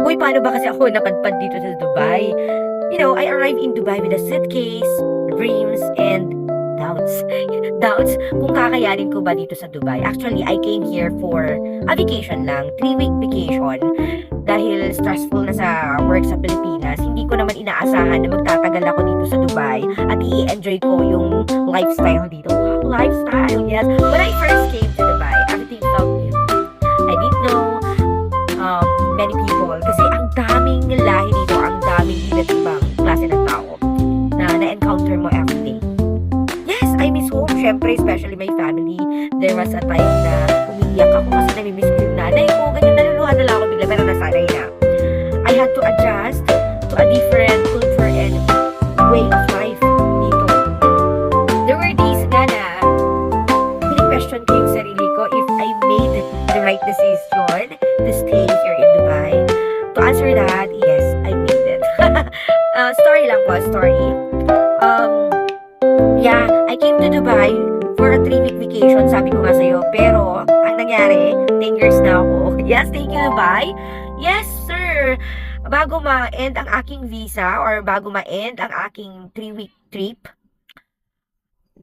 Uy, paano ba kasi ako napadpad dito sa Dubai? You know, I arrived in Dubai with a suitcase, dreams, and doubts. Doubts kung kakayanin ko ba dito sa Dubai. Actually, I came here for a vacation lang, 3-week vacation. Dahil stressful na sa work sa Pilipinas, hindi ko naman inaasahan na magtatagal ako dito sa Dubai at i-enjoy ko yung lifestyle dito. Wow, lifestyle, yes. When I first came to Dubai, everything felt new. I didn't know many people kasi ang daming lahi dito, ang daming iba't ibang klase ng tao na na-encounter mo everyday. Yes, I miss home. Syempre, especially my family. There was a time na umiiyak ako kasi namimiss ko yung nanay ko. Ganyan, naluluha na lang ako bigla pero nasanay na. I had to adjust to a different culture and way of life dito. There were days nga na question ko yung sarili ko if I made the right decision to stay here in Dubai. To answer that, yes, I made it. Story lang po, story. Yeah, I came to Dubai for a 3-week vacation, sabi ko nga sa'yo. Pero, ang nangyari, 10 years na ako. Yes, thank you, Dubai. Yes, sir. Bago ma-end ang aking visa or bago ma-end ang aking 3-week trip,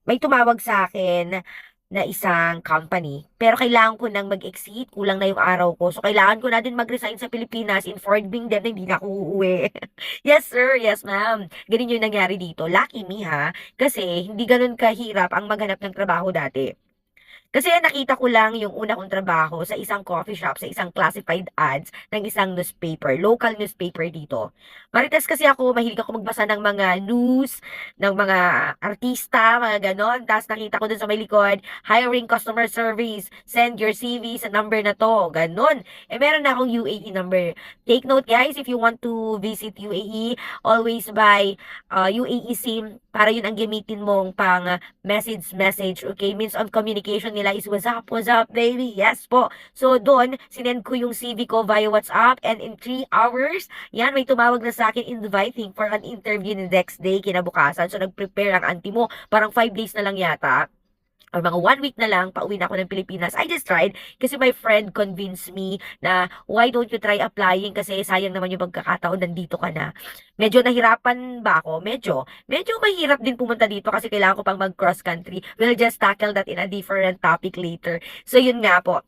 may tumawag sa akin na isang company. Pero kailangan ko nang mag-exit. Kulang na yung araw ko. So, kailangan ko na din mag-resign sa Pilipinas. Informing them na hindi na ako uuwi. Yes, sir. Yes, ma'am. Ganun yung nangyari dito. Lucky me, ha? Kasi, hindi ganun kahirap ang maghanap ng trabaho dati. Kasi nakita ko lang yung una kong trabaho sa isang coffee shop, sa isang classified ads ng isang newspaper, local newspaper dito. Marites kasi ako, mahilig ako magbasa ng mga news, ng mga artista, mga ganon. Tapos nakita ko dun sa may likod, hiring customer service, send your CV sa number na to, ganon. Eh meron na akong UAE number. Take note guys, if you want to visit UAE, always buy UAE SIM para yun ang gamitin mong pang message, okay? Means of communication nila is what's up, baby? Yes po. So, doon, sinend ko yung CV ko via WhatsApp and in 3 hours, yan, may tumawag na sa akin inviting for an interview the next day, kinabukasan. So, nag-prepare ang auntie mo. Parang 5 days na lang yata or mga 1 week na lang, pauwi na ako ng Pilipinas. I just tried kasi my friend convinced me na why don't you try applying kasi sayang naman yung pagkakataon, nandito ka na. Medyo nahirapan ba ako? Medyo mahirap din pumunta dito kasi kailangan ko pang mag-cross country. We'll just tackle that in a different topic later. So yun nga po.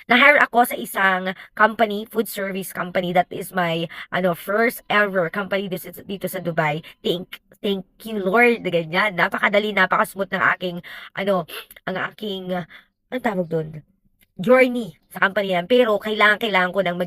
Na-hire ako sa isang company, food service company. That is my first ever company dito sa Dubai. Thank you Lord, ganyan. Napakadali, napaka-smooth ng aking ang aking anong tawag doon? Journey sa company yan. Pero kailangan ko nang